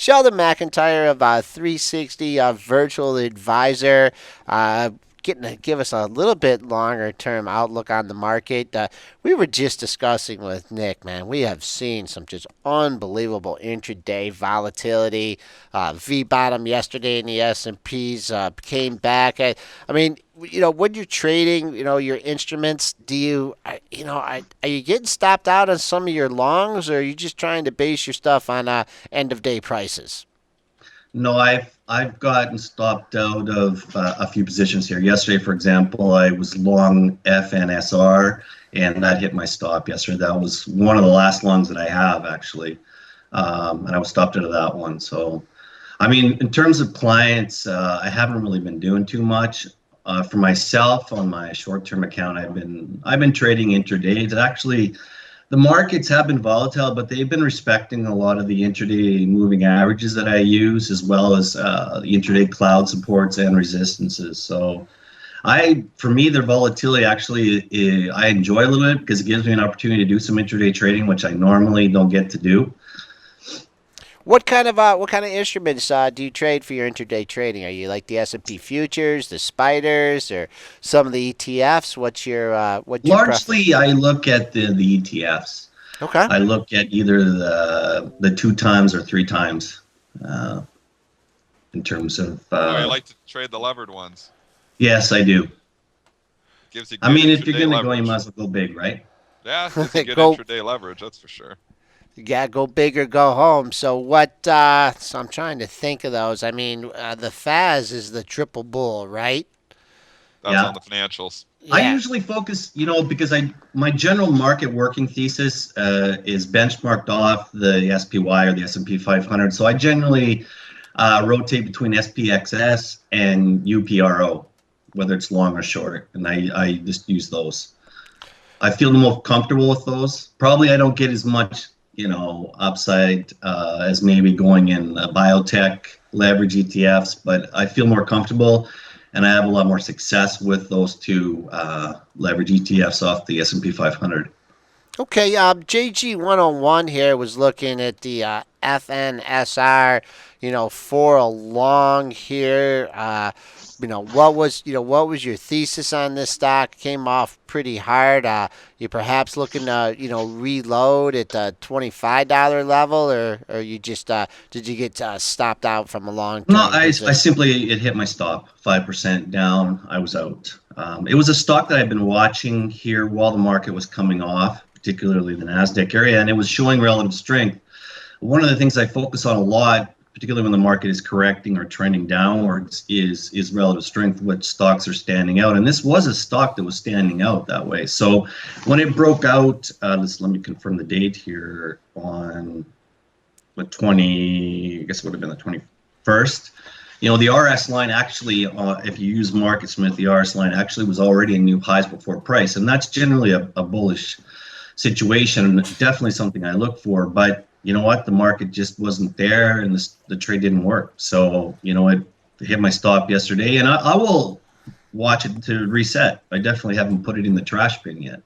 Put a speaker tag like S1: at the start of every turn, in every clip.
S1: Sheldon McIntyre of 360 Virtual Advisor. Getting to give us a little bit longer term outlook on the market. We were just discussing with Nick, man. We have seen some just unbelievable intraday volatility. V bottom yesterday in the S&Ps came back. I mean, when you're trading, your instruments, do you, are you getting stopped out on some of your longs, or are you just trying to base your stuff on end of day prices?
S2: No, I've gotten stopped out of a few positions here. Yesterday, for example, I was long FNSR, and that hit my stop yesterday. That was one of the last longs that I have, actually, and I was stopped out of that one. So, I mean, in terms of clients, I haven't really been doing too much. For myself, on my short-term account, I've been trading intraday. It's actually, the markets have been volatile, but they've been respecting a lot of the intraday moving averages that I use, as well as the intraday cloud supports and resistances. So for me, their volatility actually, I enjoy a little bit because it gives me an opportunity to do some intraday trading, which I normally don't get to do.
S1: What kind of instruments do you trade for your intraday trading? Are you like the S&P futures, the spiders, or some of the ETFs? What's your preference?
S2: Largely, I look at the ETFs.
S1: Okay.
S2: I look at either the two times or three times uh, in terms of.
S3: Oh, you like to trade the levered ones.
S2: Yes, I do.
S3: Gives you
S2: I
S3: good
S2: mean, if you're
S3: intraday
S2: going to go, you
S3: leverage.
S2: might as well go big, right?
S3: Yeah, gives you good
S1: Go.
S3: intraday leverage, that's for sure.
S1: Yeah, go big or go home. So so I'm trying to think of those. I mean, the FAS is the triple bull, right?
S3: That's on
S2: Yeah.
S3: the financials.
S2: I
S1: Yeah.
S2: usually focus, because my general market working thesis is benchmarked off the SPY or the S&P 500. So I generally rotate between SPXS and UPRO, whether it's long or short, and I just use those. I feel the most comfortable with those. Probably I don't get as much, upside as maybe going in biotech leverage ETFs, but I feel more comfortable, and I have a lot more success with those two leverage ETFs off the S&P 500.
S1: Okay, JG 101 here was looking at the FNSR, for a long here. What was your thesis on this stock? Came off pretty hard. You perhaps looking to, reload at the $25 level, or you just did you get stopped out from a long
S2: No,
S1: term
S2: I
S1: position?
S2: simply, it hit my stop, 5% down. I was out. It was a stock that I've been watching here while the market was coming off, particularly the NASDAQ area, and it was showing relative strength. One of the things I focus on a lot, particularly when the market is correcting or trending downwards, is relative strength, which stocks are standing out. And this was a stock that was standing out that way. So when it broke out, let me confirm the date here, on the 20, I guess it would have been the 21st. The RS line actually, if you use Market Smith, the RS line actually was already in new highs before price. And that's generally a bullish situation, definitely something I look for. But you know what? The market just wasn't there, and the trade didn't work. So, it hit my stop yesterday, and I will watch it to reset. I definitely haven't put it in the trash bin yet.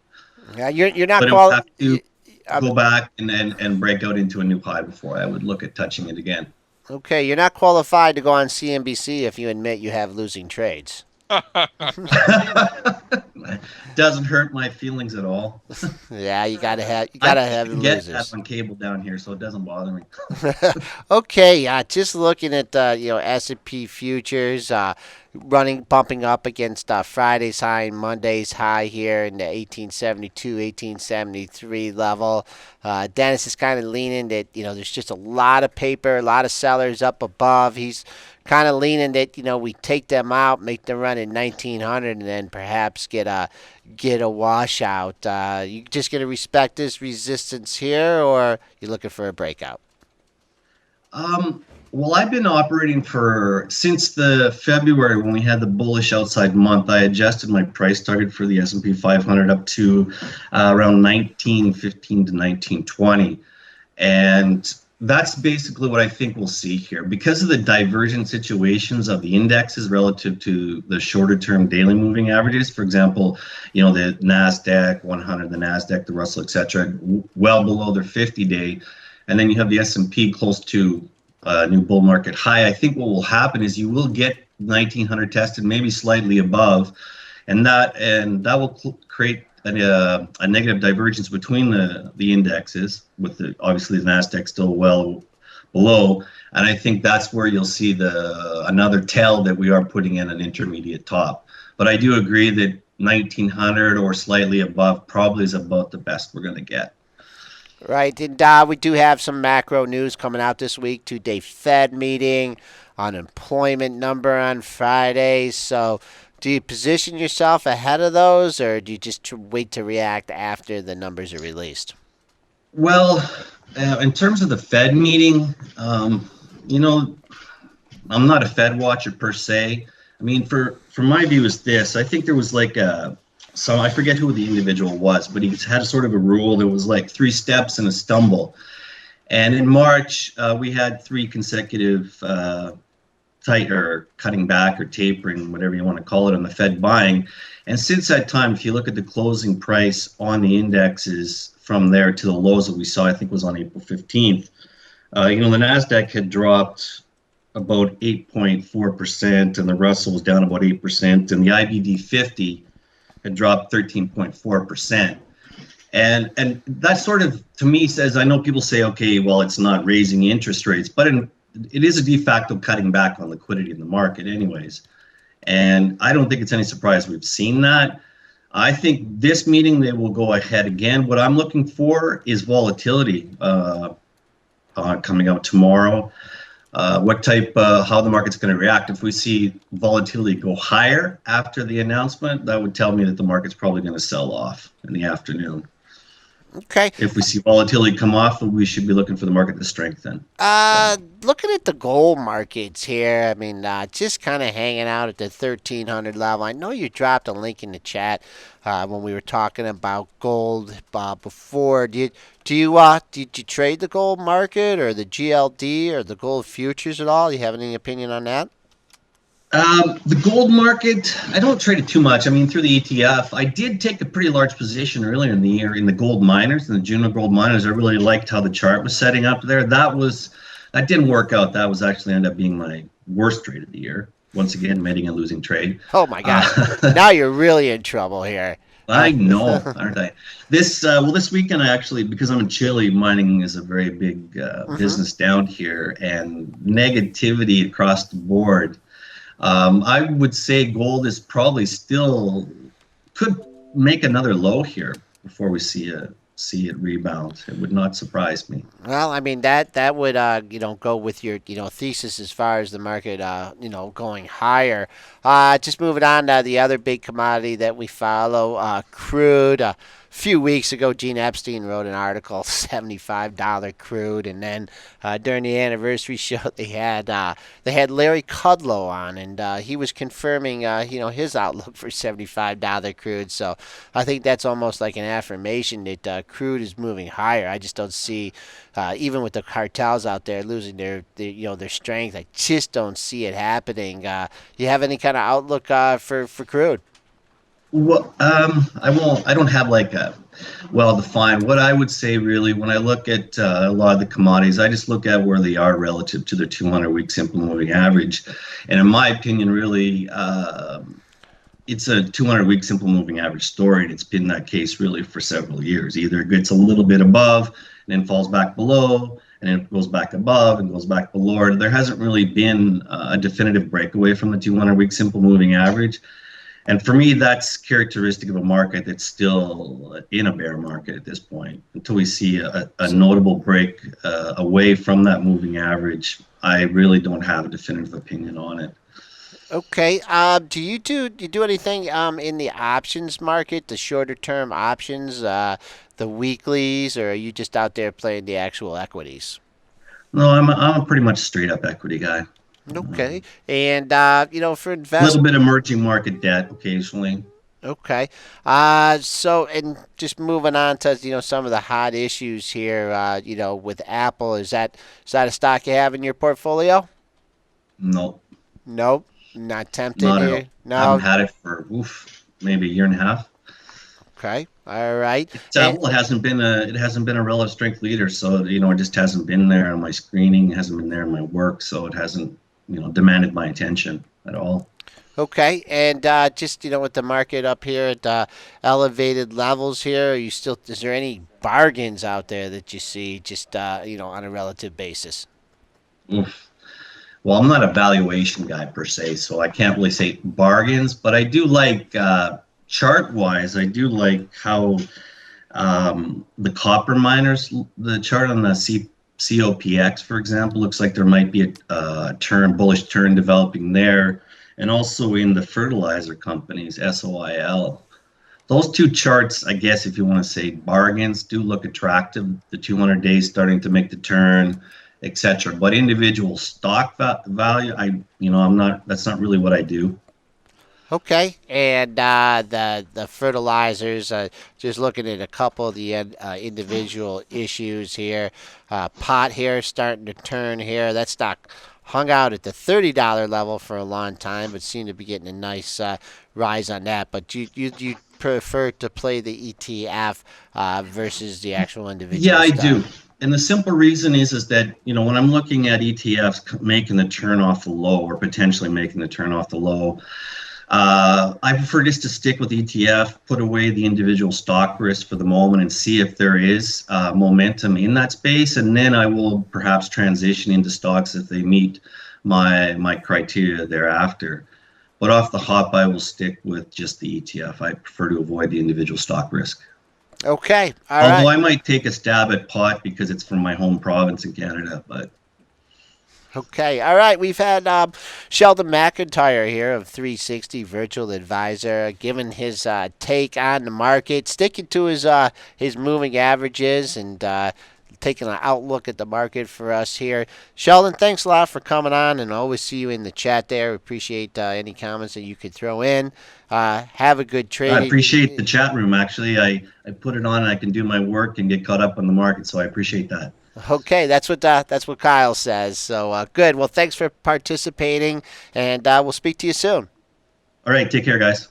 S1: Yeah, you're not
S2: But it would
S1: quali-
S2: have to
S1: um,
S2: go back and break out into a new high before I would look at touching it again.
S1: Okay, you're not qualified to go on CNBC if you admit you have losing trades.
S2: Doesn't hurt my feelings at all.
S1: Yeah, you
S2: I
S1: gotta
S2: can't
S1: have
S2: even get that
S1: losers.
S2: on cable down here, so it doesn't bother me.
S1: Okay, just looking at S&P futures, bumping up against Friday's high and Monday's high here in the 1872, 1873 level. Dennis is kind of leaning that there's just a lot of paper, a lot of sellers up above. He's kind of leaning that we take them out, make them run in 1900, and then perhaps get a washout. You just gonna respect this resistance here, or you looking for a breakout?
S2: Well, I've been operating since the February when we had the bullish outside month. I adjusted my price target for the S&P 500 up to around 1915 to 1920, and that's basically what I think we'll see here because of the divergent situations of the indexes relative to the shorter term daily moving averages. For example, the NASDAQ 100, the NASDAQ, the Russell, etc., well below their 50-day, and then you have the S&P close to new bull market high. I think what will happen is you will get 1900 tested, maybe slightly above, and that will create a negative divergence between the indexes, with obviously the Nasdaq still well below. And I think that's where you'll see another tell that we are putting in an intermediate top. But I do agree that 1900 or slightly above probably is about the best we're going to get.
S1: Right, and we do have some macro news coming out this week. 2-day Fed meeting, unemployment number on Friday. So, do you position yourself ahead of those, or do you just wait to react after the numbers are released?
S2: Well, in terms of the Fed meeting, you know, I'm not a Fed watcher per se. I mean, for my view is this. I think there was like so I forget who the individual was, but he had a sort of a rule that was like 3 steps and a stumble. And in March, we had 3 consecutive tight or cutting back or tapering, whatever you want to call it, on the Fed buying. And since that time, if you look at the closing price on the indexes from there to the lows that we saw, I think was on April 15th, the Nasdaq had dropped about 8.4%, and the Russell was down about 8%, and the IBD 50 had dropped 13.4%. And that sort of, to me, says, I know people say, okay, well, it's not raising interest rates, but it is a de facto cutting back on liquidity in the market anyways. And I don't think it's any surprise we've seen that. I think this meeting, they will go ahead again. What I'm looking for is volatility coming out tomorrow. What type, how the market's going to react. If we see volatility go higher after the announcement, that would tell me that the market's probably going to sell off in the afternoon.
S1: Okay.
S2: If we see volatility come off, we should be looking for the market to strengthen.
S1: Looking at the gold markets here, I mean, just kind of hanging out at the 1300 level. I know you dropped a link in the chat when we were talking about gold before. Did you trade the gold market or the GLD or the gold futures at all? Do you have any opinion on that?
S2: The gold market, I don't trade it too much. I mean, through the ETF, I did take a pretty large position earlier in the year in the gold miners, in the junior gold miners. I really liked how the chart was setting up there. That didn't work out. That was actually ended up being my worst trade of the year. Once again, making a losing trade.
S1: Oh my God! Now you're really in trouble here.
S2: I know, aren't I? This weekend I actually, because I'm in Chile, mining is a very big business down here, and negativity across the board. I would say gold is probably still could make another low here before we see it rebound. It would not surprise me.
S1: Well, I mean that would go with your thesis as far as the market going higher. Just moving on to the other big commodity that we follow, crude. A few weeks ago, Gene Epstein wrote an article, $75 crude, and then during the anniversary show they had Larry Kudlow on, and he was confirming his outlook for $75 crude. So I think that's almost like an affirmation that crude is moving higher. I just don't see, even with the cartels out there losing their strength, I just don't see it happening. You have any kind of outlook for crude?
S2: Well, I don't have like a well defined. What I would say really, when I look at a lot of the commodities, I just look at where they are relative to their 200-week simple moving average, and in my opinion, really, it's a 200-week simple moving average story, and it's been that case really for several years. Either it gets a little bit above and then falls back below, and then it goes back above and goes back below. There hasn't really been a definitive breakaway from the 200-week simple moving average. And for me, that's characteristic of a market that's still in a bear market at this point. Until we see a notable break away from that moving average, I really don't have a definitive opinion on it.
S1: Okay. Do you do anything in the options market, the shorter term options, the weeklies, or are you just out there playing the actual equities?
S2: No, I'm a pretty much straight up equity guy.
S1: Okay. And for
S2: A little
S1: investment.
S2: bit emerging market debt occasionally.
S1: Okay. So, and just moving on to, some of the hot issues here, with Apple, is that a stock you have in your portfolio?
S2: No,
S1: Nope. Not tempted
S2: not at all.
S1: here.
S2: I haven't
S1: No.
S2: had it for maybe a year and a half.
S1: Okay. All right.
S2: It's
S1: And,
S2: well, it hasn't been a relative strength leader, so it just hasn't been there on my screening, it hasn't been there in my work, so it hasn't demanded my attention at all.
S1: okay. And just with the market up here at elevated levels here, are you still? Is there any bargains out there that you see just on a relative basis?
S2: Oof. Well, I'm not a valuation guy per se, so I can't really say bargains, but I do like chart wise. I do like how the copper miners, the chart on the COPX, for example, looks like there might be a bullish turn developing there, and also in the fertilizer companies, SOIL. Those two charts, I guess, if you want to say bargains, do look attractive. The 200 days starting to make the turn, etc. But individual stock value, I'm not. That's not really what I do.
S1: Okay, and the fertilizers. Just looking at a couple of the individual issues here. Pot here starting to turn here. That stock hung out at the $30 level for a long time, but seemed to be getting a nice rise on that. But you prefer to play the ETF versus the actual
S2: Yeah,
S1: individual
S2: I
S1: stock.
S2: do. And the simple reason is that when I'm looking at ETFs making the turn off the low or potentially making the turn off the low, I prefer just to stick with ETF, put away the individual stock risk for the moment, and see if there is momentum in that space, and then I will perhaps transition into stocks if they meet my criteria thereafter. But off the hop, I will stick with just the ETF. I prefer to avoid the individual stock risk.
S1: Okay, all
S2: Although
S1: right.
S2: I might take a stab at pot because it's from my home province in Canada, but
S1: Okay, all right. We've had Sheldon McIntyre here of 360 Virtual Advisor, giving his take on the market, sticking to his moving averages, and taking an outlook at the market for us here. Sheldon, thanks a lot for coming on, and I always see you in the chat there. Appreciate any comments that you could throw in. Have a good
S2: I
S1: trading.
S2: appreciate the chat room. Actually, I put it on and I can do my work and get caught up on the market, so I appreciate that.
S1: Okay, that's what Kyle says. So good. Well, thanks for participating, and we'll speak to you soon.
S2: All right, take care, guys.